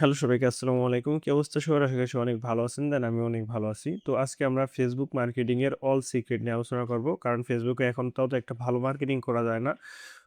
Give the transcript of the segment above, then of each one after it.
Hello সবাইকে আসসালামু আলাইকুম। কি অবস্থা সবার? আশা করি সবাই অনেক ভালো আছেন। আমি অনেক ভালো আছি। তো আজকে আমরা Facebook মার্কেটিং এর অল সিক্রেট নিয়ে আলোচনা করব। কারণ Facebook এ এখন তাও তো একটা ভালো মার্কেটিং করা যায় না।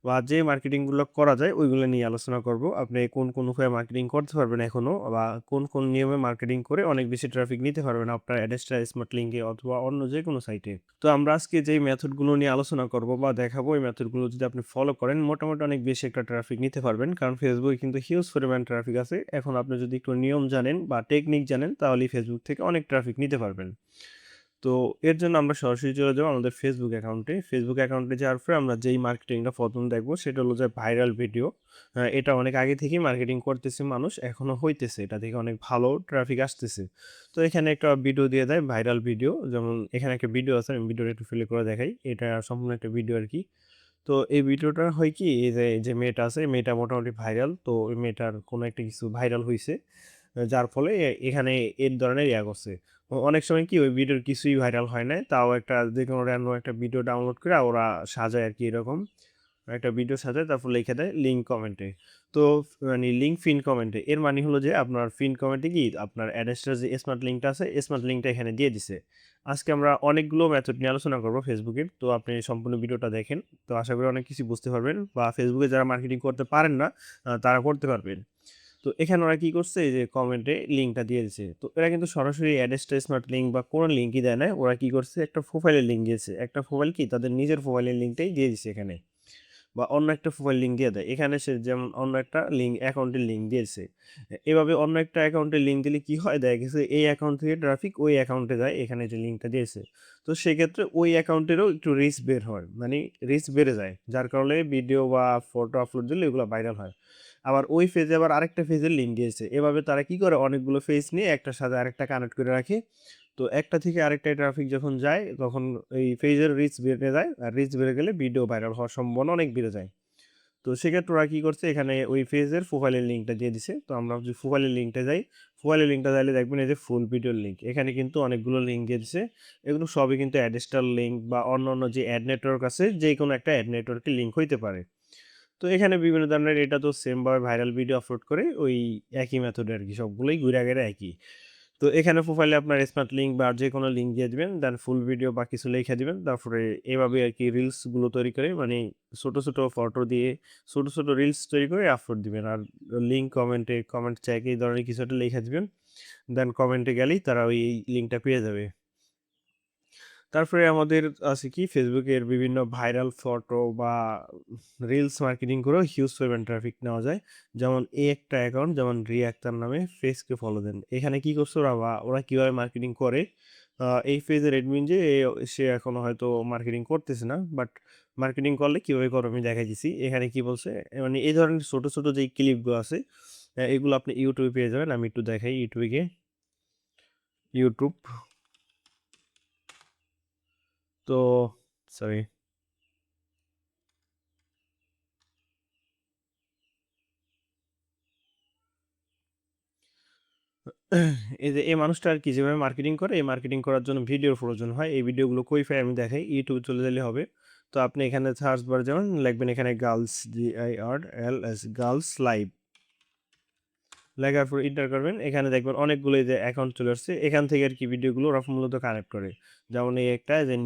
বা যে মার্কেটিং গুলো করা যায় ওইগুলো নিয়ে আলোচনা করব। আপনি কোন উপায়ে মার্কেটিং করতে পারবেন এখনো বা কোন নিয়মে মার্কেটিং করে অনেক বেশি ট্রাফিক নিতে পারবেন আপনার অ্যাডেস্টা স্মার্ট লিংকে অথবা অন্য যেকোনো সাইটে। তো আমরা আজকে যেই মেথড গুলো নিয়ে আলোচনা করব বা দেখাবো এই মেথড গুলো যদি আপনি ফলো করেন মোটামুটি অনেক বেশি একটা ট্রাফিক নিতে পারবেন। কারণ Facebook এ কিন্তু হিউজ পরিমাণ ট্রাফিক আছে। এখন আপনি যদি একটু নিয়ম জানেন বা টেকনিক জানেন তাহলেই Facebook থেকে অনেক ট্রাফিক নিতে পারবেন। তো এর জন্য আমরা সরাসরি চলে যাবো আমাদের Facebook অ্যাকাউন্টে। Facebook অ্যাকাউন্টে যাওয়ার পরে আমরা যেই মার্কেটিংটা ১ম দেখবো সেটা হলো যে ভাইরাল ভিডিও। এটা অনেক আগে থেকেই মার্কেটিং করতেছে মানুষ, এখনো হইতেছে। এটা থেকে অনেক ভালো ট্রাফিক আসতেছে। তো এখানে একটা ভিডিও দিয়ে দেয় ভাইরাল ভিডিও। যেমন এখানে একটা ভিডিও আছে, আমি ভিডিওটা একটু প্লে করে দেখাই। এটা সম্পূর্ণ একটা ভিডিও আরকি। তো এই ভিডিওটা হয় কি এই যে মেয়েটা আছে, মেয়েটা মোটামুটি ভাইরাল। তো ওই মেয়েটার কোনো একটা কিছু ভাইরাল হইছে। যার ফলে এখানে এর ধরনের করছে। অনেক সময় কি ওই ভিডিওর কিছুই ভাইরাল হয় নাই। তাও একটা যেকোনো র‍্যান্ডম একটা ভিডিও ডাউনলোড করে ওরা সাজায় আরকি এরকম। একটা ভিডিও সাজায় তারপর লিখে দেয় লিঙ্ক কমেন্টে। তো মানে লিঙ্ক পিন কমেন্টে। এর মানে হলো যে আপনার পিন কমেন্টে কি আপনার অ্যাড্রেসটার যে স্মার্ট লিঙ্কটা আছে, স্মার্ট লিঙ্কটা এখানে দিয়ে দিছে। আজকে আমরা অনেকগুলো মেথড নিয়ে আলোচনা করব Facebook এর। তো আপনি সম্পূর্ণ ভিডিওটা দেখেন। তো আশা করি অনেক কিছু বুঝতে পারবেন বা Facebook এ যারা মার্কেটিং করতে পারেন না, তারা করতে পারবেন। তো এখানে ওরা কি করছে এই যে কমেন্টে লিঙ্কটা দিয়ে দিছে। তো এরা কিন্তু সরাসরি অ্যাড্রেসটা স্মার্ট লিঙ্ক বা কোনো লিঙ্কই দেয় নাই। ওরা কি করছে একটা প্রোফাইলের লিঙ্ক দিয়েছে। একটা প্রোফাইল কি তাদের নিজের প্রোফাইলের লিঙ্কটাই দিয়ে দিছে এখানে। বা অন্য একটা প্রোফাইল লিঙ্ক দিয়ে দেয়। এখানে সে যেমন অন্য একটা অ্যাকাউন্টের লিঙ্ক দিয়েছে। এভাবে অন্য একটা অ্যাকাউন্টের লিঙ্ক দিলে কি হয়? দেখা গেছে এই অ্যাকাউন্ট থেকে ট্রাফিক ওই অ্যাকাউন্টে যায়, এখানে যে লিঙ্কটা দিয়েছে। তো সেক্ষেত্রে ওই অ্যাকাউন্টেরও একটু রিচ বের হয়। মানে রিচ বেড়ে যায়। যার কারণে ভিডিও বা ফটো আপলোড দিলে এগুলো ভাইরাল হয়। আবার ওই পেজে আবার আরেকটা পেজের লিঙ্ক দিয়েছে। এভাবে তারা কি করে অনেকগুলো পেজ নিয়ে একটার সাথে আরেকটা কানেক্ট করে রাখে। তো একটা থেকে আরেকটায় ট্রাফিক যখন যায় তখন এই পেজের রিচ বেড়ে যায়। আর রিচ বেড়ে গেলে ভিডিও ভাইরাল হওয়ার সম্ভাবনা অনেক বেড়ে যায়। তো সেক্ষেত্রে ওরা কি করছে এখানে ওই পেজের প্রোফাইলের লিঙ্কটা দিয়ে দিছে। তো আমরা যদি প্রোফাইলের লিঙ্কটা যাই, প্রোফাইলের লিঙ্কটা চাইলে দেখবেন এই যে ফুল ভিডিওর লিঙ্ক। এখানে কিন্তু অনেকগুলো লিঙ্ক দিয়ে দিছে। এগুলো সবই কিন্তু অ্যাডেস্টার লিঙ্ক বা অন্যান্য যে অ্যাড নেটওয়ার্ক আছে যেকোনো একটা অ্যাড নেটওয়ার্কের লিঙ্ক হইতে পারে। তো এখানে বিভিন্ন ধরনের এটা তো সেম ভাবে ভাইরাল ভিডিও আপলোড করে ওই একই মেথডে আরকি সবগুলোই ঘুরে গেরে একই। তো এখানে প্রোফাইলে আপনার স্মার্ট লিঙ্ক বা যেকোনো লিঙ্ক দিয়ে দিবেন। দেন ফুল ভিডিও বা কিছু লেখা দিবেন। তারপরে এভাবে আরকি রিলস গুলো তৈরি করে মানে ছোট ফটো দিয়ে ছোট রিলস তৈরি করে আপলোড দিবেন। আর লিঙ্ক কমেন্টে কমেন্ট চেক এই ধরনের কিছু একটা লেখা দিবেন। দেন কমেন্টে গেলেই তারা ওই লিঙ্কটা পেয়ে যাবে। তারপরে আমাদের আছে কি Facebook এর বিভিন্ন ভাইরাল ফটো বা রিলস মার্কেটিং করেও হিউজ পরিমাণ ট্রাফিক নেওয়া যায়। যেমন এই একটা অ্যাকাউন্ট যেমন রিয়া আক্তার নামে পেজকে ফলো দেন। এখানে কি করছে ওরা বা ওরা কিভাবে মার্কেটিং করে এই পেজের অ্যাডমিন যে সে এখনো হয়তো মার্কেটিং করতেছে না। বাট মার্কেটিং করলে কিভাবে করবে আমি দেখাই দিছি। এখানে কি বলছে মানে এই ধরনের ছোট যেই ক্লিপগুলো আছে এগুলো আপনি YouTube এ পেয়ে যাবেন। আমি একটু দেখাই YouTube এ গিয়ে। YouTube তো সরি। এই যে এই মানুষটা আরকি যেভাবে মার্কেটিং করে, এই মার্কেটিং করার জন্য ভিডিওর প্রয়োজন হয়। এই ভিডিওগুলো কই পাই আমি দেখাই। YouTube চলে গেলে হবে। তো আপনি এখানে সার্চ বারে যাবেন, লিখবেন এখানে গার্লস GIRLS গার্লস লাইভ। লেখার পর এন্টার করবেন। এখানে দেখবেন অনেকগুলো এই যে অ্যাকাউন্ট চলে আসছে। এখান থেকে আরকি ভিডিওগুলো ওরা মূলত কালেক্ট করে। যেমন এই একটা যে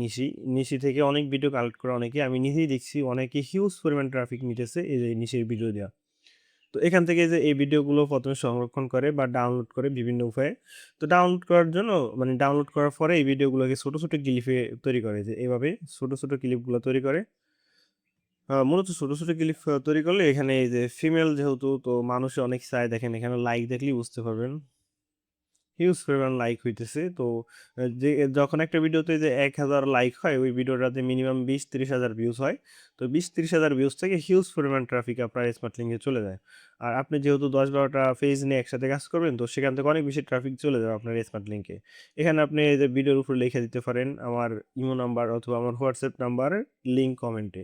নিশি থেকে অনেক ভিডিও কালেক্ট করে অনেকে। আমি নিজেই দেখছি অনেকে হিউজ পরিমাণ ট্রাফিক নিতেছে এই যে নিশির ভিডিও দেয়া। তো এখান থেকে যে এই ভিডিওগুলো ১ম এ সংরক্ষণ করে বা ডাউনলোড করে বিভিন্ন উপায়ে। তো ডাউনলোড করার জন্য মানে ডাউনলোড করার পরে এই ভিডিওগুলোকে ছোট ক্লিপে তৈরি করে যে এভাবে ছোট ক্লিপগুলো তৈরি করে। মূলত ছোট ক্লিপ তৈরি করলে এখানে এই যে ফিমেল যেহেতু তো মানুষ অনেক চায় দেখেন এখানে লাইক দেখলেই বুঝতে পারবেন। হিউজ পরিমাণ লাইক হইতেছে। তো যে যখন একটা ভিডিওতে যে ১,০০০ লাইক হয়, ওই ভিডিওটাতে মিনিমাম ২০-৩০,০০০ ভিউজ হয়। তো ২০-৩০,০০০ ভিউজ থেকে হিউজ পরিমাণ ট্রাফিক আপনার স্মার্ট লিংকে চলে যায়। আর আপনি যেহেতু ১০-১২ টা পেজ নিয়ে একসাথে কাজ করবেন, তো সেখান থেকে অনেক বেশি ট্রাফিক চলে যাবে আপনার স্মার্ট লিংকে। এখানে আপনি এই যে ভিডিওর উপরে লিখে দিতে পারেন, আমার ইমো নাম্বার অথবা আমার হোয়াটসঅ্যাপ নাম্বার লিংক কমেন্টে।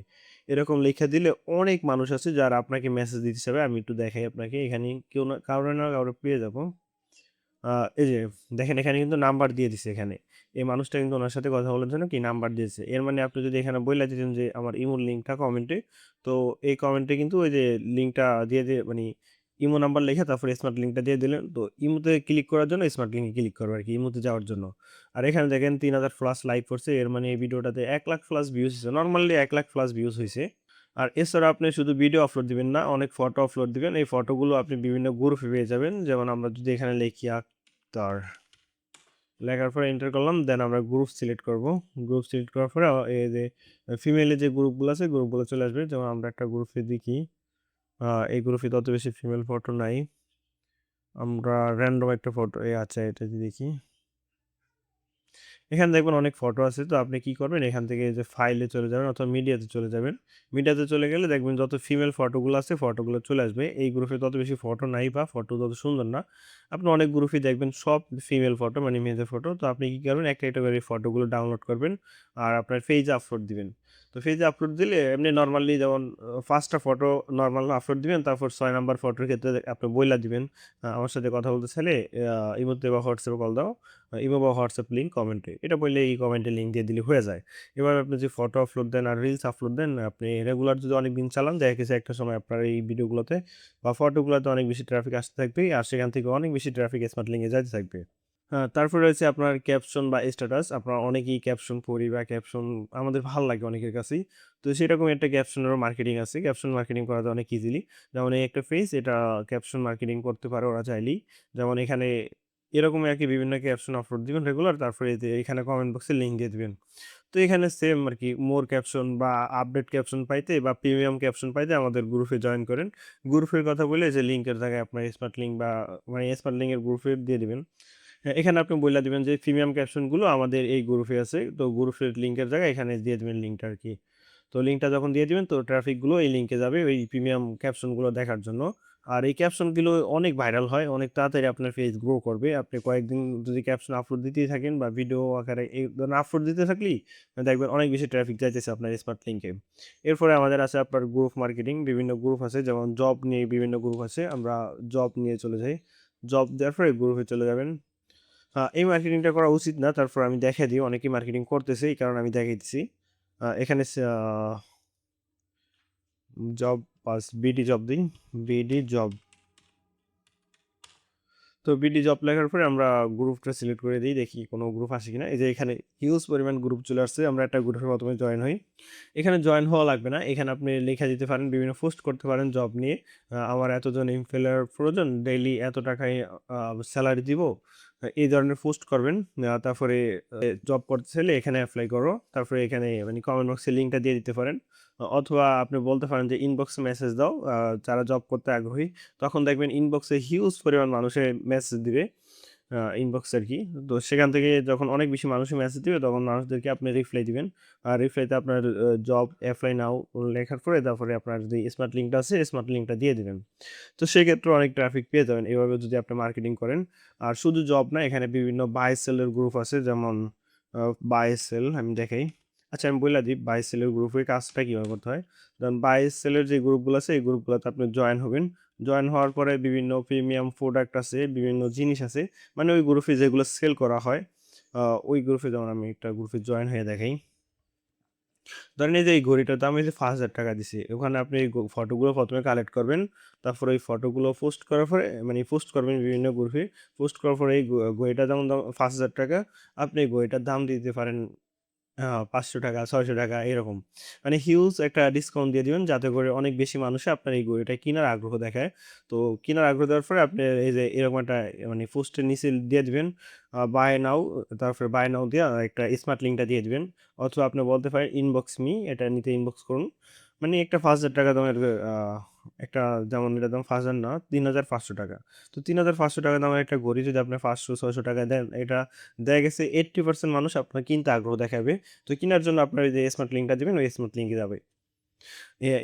এরকম লিখে দিলে অনেক মানুষ আছে যারা আপনাকে মেসেজ দিতে চাবে। আমি একটু দেখাই আপনাকে। এখানে কেউ না কারো না কারো পেয়ে যাবো। আ এই যে দেখেন এখানে কিন্তু নাম্বার দিয়ে দিছে এখানে। এই মানুষটা কিন্তু উনার সাথে কথা বলার জন্য কি নাম্বার দিয়েছে। এর মানে আপনি যদি এখানে বইলা দিতেন যে আমার ইমোর লিঙ্কটা কমেন্টে, তো এই কমেন্টে কিন্তু ওই যে লিঙ্কটা দিয়ে মানি ইমো নাম্বার লিখে তারপরে স্মার্ট লিঙ্কটা দিয়ে দিলেন। তো ইমোতে ক্লিক করার জন্য স্মার্ট লিঙ্কে ক্লিক করবে আরকি, ইমোতে যাওয়ার জন্য। আর এখানে দেখেন ৩,০০০ প্লাস লাইক করছে। এর মানে এই ভিডিওটাতে ১,০০,০০০ প্লাস ভিউজ হইছে। নরমালি ১,০০,০০০ প্লাস ভিউজ হইছে। আর এছাড়া আপনি শুধু ভিডিও আপলোড দিবেন না, অনেক ফটো আপলোড দিবেন। এই ফটোগুলো আপনি বিভিন্ন গ্রুপে পেয়ে যাবেন। যেমন আমরা যদি এখানে লিখি আক্তার, লেখার পরে এন্টার করলাম। দেন আমরা গ্রুপ সিলেক্ট করব। গ্রুপ সিলেক্ট করার পরে এই যে ফিমেলের যে গ্রুপগুলো আছে, গ্রুপগুলো চলে আসবে। যেমন আমরা একটা গ্রুপে দেখি, এই গ্রুপে তত বেশি ফিমেল ফটো নাই। আমরা র‍্যান্ডম একটা ফটো আচ্ছা এটা দিয়ে দেখি। এখানে দেখবেন অনেক ফটো আছে। তো আপনি কি করবেন, এখান থেকে এই যে ফাইলে চলে যাবেন অথবা মিডিয়াতে চলে যাবেন। মিডিয়াতে চলে গেলে দেখবেন যত ফিমেল ফটোগুলো আছে ফটোগুলো চলে আসবে। এই গ্রুপে তত বেশি ফটো নাই বা ফটো তত সুন্দর না। আপনি অনেক গ্রুপেই দেখবেন সব ফিমেল ফটো মানে মেয়েদের ফটো। তো আপনি কি করবেন, একটা, একটা করে ফটোগুলো ডাউনলোড করবেন আর আপনার পেজে আপলোড দিবেন। তো পেজে আপলোড দিলে এমনি নরমালি যেমন ৫ টা ফটো নরমাল আপলোড দিবেন। তারপর ৬ নাম্বার ফটোর ক্ষেত্রে আপনি বইলা দিবেন, আমার সাথে কথা বলতে চাইলে ইমোতে বা হোয়াটসঅ্যাপে কল দাও। ইমো বা হোয়াটসঅ্যাপ লিঙ্ক কমেন্টে। এটা বললে এই কমেন্টে লিঙ্ক দিয়ে দিলে হয়ে যায়। এবার আপনি যে ফটো আপলোড দেন আর রিলস আপলোড দেন, আপনি রেগুলার যদি অনেকদিন চালান, দেখা গেছে একটা সময় আপনার এই ভিডিওগুলোতে বা ফটোগুলোতে অনেক বেশি ট্রাফিক আসতে থাকবে। আর সেখান থেকে অনেক বেশি ট্রাফিক স্মার্ট লিঙ্কে যাইতে থাকবে। হ্যাঁ, তারপরে রয়েছে আপনার ক্যাপশন বা স্ট্যাটাস। আপনারা অনেকেই ক্যাপশন পড়ি বা ক্যাপশন আমাদের ভাল লাগে অনেকের কাছেই। তো সেরকম একটা ক্যাপশনেরও মার্কেটিং আছে। ক্যাপশন মার্কেটিং করা যায় অনেক ইজিলি। যেমন এই একটা পেজ, এটা ক্যাপশন মার্কেটিং করতে পারে ওরা চাইলেই। যেমন এখানে এরকমই আরকি বিভিন্ন ক্যাপশন আপলোড দিবেন রেগুলার। তারপরে এই যে এখানে কমেন্ট বক্সে লিঙ্ক দিয়ে দিবেন। তো এখানে সেম আরকি মোর ক্যাপশন বা আপডেট ক্যাপশন পাইতে বা প্রিমিয়াম ক্যাপশন পাইতে আমাদের গ্রুপে জয়েন করেন। গ্রুপের কথা বলে যে লিঙ্কের জায়গায় আপনার স্মার্ট লিঙ্ক বা মানে স্মার্ট লিঙ্কের গ্রুপে দিয়ে দিবেন। হ্যাঁ, এখানে আপনি বইলা দিবেন যে প্রিমিয়াম ক্যাপশনগুলো আমাদের এই গ্রুপে আছে। তো গ্রুপের লিঙ্কের জায়গায় এখানে দিয়ে দিবেন লিঙ্কটা আরকি। তো লিঙ্কটা যখন দিয়ে দিবেন তো ট্রাফিক গুলো এই লিঙ্কে যাবে ওই প্রিমিয়াম ক্যাপশনগুলো দেখার জন্য। আর এই ক্যাপশনগুলো অনেক ভাইরাল হয়। অনেক তাড়াতাড়ি আপনার পেজ গ্রো করবে। আপনি কয়েকদিন যদি ক্যাপশন আপলোড দিতেই থাকেন বা ভিডিও আকারে এই ধরনের আপলোড দিতে থাকলেই দেখবেন অনেক বেশি ট্রাফিক যাইতেছে আপনার স্মার্ট লিঙ্কে। এরপরে আমাদের আছে আপনার গ্রুপ মার্কেটিং। বিভিন্ন গ্রুপ আছে যেমন জব নিয়ে বিভিন্ন গ্রুপ আছে। আমরা জব নিয়ে চলে যাই। জব দেওয়ার পরে গ্রুপে চলে যাবেন। এই মার্কেটিংটা করা উচিত না। তারপর আমি দেখাই দিই অনেকেই মার্কেটিং করতেছে। এই কারণে আমি দেখাইতেছি। এখানে জব পাস বিডি জব দিই। BD job. তো বিডি জব লেখার পরে আমরা গ্রুপটা সিলেক্ট করে দেই। দেখি কোনো গ্রুপ আসে কিনা। এই যে এখানে হিউজ পরিমাণ গ্রুপ চলে আসছে। আমরা একটা গ্রুপে প্রথমে জয়েন হই। এখানে জয়েন হওয়া লাগবে না। এখানে আপনি লেখা দিতে পারেন, বিভিন্ন পোস্ট করতে পারেন জব নিয়ে। আমার এতজন এমপ্লয়ার প্রয়োজন, ডেইলি এত টাকায় সেলারি দিব। এই ধরনের পোস্ট করবেন। তারপরে জব করতে চাইলে এখানে এপ্লাই করো। তারপরে এখানে মানে কমেন্ট বক্সে লিঙ্কটা দিয়ে দিতে পারেন। অথবা আপনি বলতে পারেন যে ইনবক্সে মেসেজ দাও, যারা জব করতে আগ্রহী। তখন দেখবেন ইনবক্সে হিউজ পরিমাণ মানুষে মেসেজ দিবে। ইনবক্স আরকি। তো সেখান থেকে যখন অনেক বেশি মানুষে মেসেজ দিবে তখন মানুষদেরকে আপনি রিপ্লাই দিবেন। আর রিপ্লাইতে আপনার জব এপ্লাই নাও লেখার পরে তারপরে আপনার যে স্মার্ট লিঙ্কটা আছে স্মার্ট লিঙ্কটা দিয়ে দিবেন। তো সেক্ষেত্রে অনেক ট্রাফিক পেয়ে যাবেন এভাবে যদি আপনি মার্কেটিং করেন। আর শুধু জব না, এখানে বিভিন্ন বাই সেল এর গ্রুপ আছে যেমন বাই সেল আমি দেখাই। আচ্ছা আমি বইলা দিই বাই সেল এর গ্রুপের কাজটা কিভাবে করতে হয়। যেমন বাই সেল এর যে গ্রুপগুলো আছে এই গ্রুপগুলোতে আপনি জয়েন হবেন। জয়েন হওয়ার পরে বিভিন্ন প্রিমিয়াম প্রোডাক্ট আছে, বিভিন্ন জিনিস আছে। মানে ওই গ্রুপে যেগুলো সেল করা হয়, আ ওই গ্রুপে যেমন আমি একটা গ্রুপে জয়েন হয়ে দেখাই। ধরেন এই যে এই ঘড়িটার দাম এই যে ৳৫,০০০ দিছি। ওখানে আপনি এই ফটোগুলো ১ম এ কালেক্ট করবেন। তারপরে ওই ফটোগুলো পোস্ট করার পরে মানে পোস্ট করবেন বিভিন্ন গ্রুপে। পোস্ট করার পরে এই ঘড়িটার যেমন দাম ৳৫,০০০, আপনি এই ঘড়িটার দাম দিয়ে দিতে পারেন ৳৫০০, ৳৬০০ এরকম। মানে হিউজ একটা ডিসকাউন্ট দিয়ে দিবেন যাতে করে অনেক বেশি মানুষে আপনার এই ঘড়িটা কিনার আগ্রহ দেখায়। তো কিনার আগ্রহ দেওয়ার পরে আপনি এই যে এরকম একটা মানে পোস্টের নিচে দিয়ে দিবেন বাই নাও, তারপরে বাই নাও দিয়া একটা স্মার্ট লিঙ্কটা দিয়ে দিবেন। অথবা আপনি বলতে পারেন ইনবক্স মি, এটা নিতে ইনবক্স করুন। মানে একটা ৳৫,০০০ দামের একটা, যেমন এটার দাম ৫,০০০ না ৳৩,৫০০। তো ৳৩,৫০০ দামের একটা ঘড়ি যদি আপনি ৳৫০০-৬০০ দেন, এটা দেখা গেছে 80% মানুষ আপনার কিনতে আগ্রহ দেখাবে। তো কিনার জন্য আপনার ওই যে স্মার্ট লিঙ্কটা দিবেন, ওই স্মার্ট লিঙ্কে যাবে।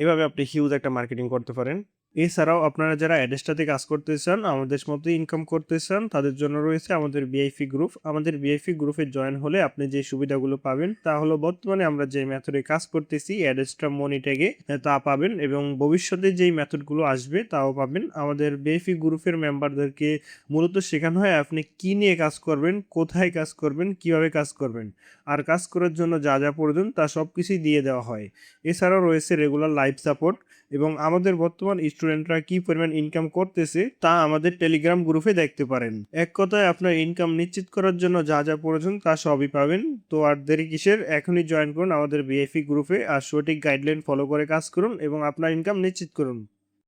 এভাবে আপনি হিউজ একটা মার্কেটিং করতে পারেন। এছাড়াও আপনারা যারা অ্যাডেস্টাতে কাজ করতে চান, আমাদের মতোই ইনকাম করতে চান, তাদের জন্য রয়েছে আমাদের ভিআইপি গ্রুপ। আমাদের ভিআইপি গ্রুপে জয়েন হলে আপনি যে সুবিধাগুলো পাবেন তা হলো বর্তমানে আমরা যে মেথডে কাজ করতেছি অ্যাডেস্টা মানি ট্যাগে তা পাবেন এবং ভবিষ্যতে যেই মেথডগুলো আসবে তাও পাবেন। আমাদের ভিআইপি গ্রুপের মেম্বারদেরকে মূলত শেখানো হয় আপনি কি নিয়ে কাজ করবেন, কোথায় কাজ করবেন, কিভাবে কাজ করবেন। আর কাজ করার জন্য যা, যা প্রয়োজন তা সবকিছুই দিয়ে দেওয়া হয়। এছাড়াও রয়েছে রেগুলার লাইভ সাপোর্ট এবং আমাদের বর্তমান স্টুডেন্টরা কি পরিমাণ ইনকাম করতেছে তা আমাদের টেলিগ্রাম গ্রুপে দেখতে পারেন। এক কথায় আপনার ইনকাম নিশ্চিত করার জন্য যা যা প্রয়োজন তা সবই পাবেন। তো আর দেরি কিসের, এখনই জয়েন করুন আমাদের ভিআইপি গ্রুপে আর সঠিক গাইডলাইন ফলো করে কাজ করুন এবং আপনার ইনকাম নিশ্চিত করুন।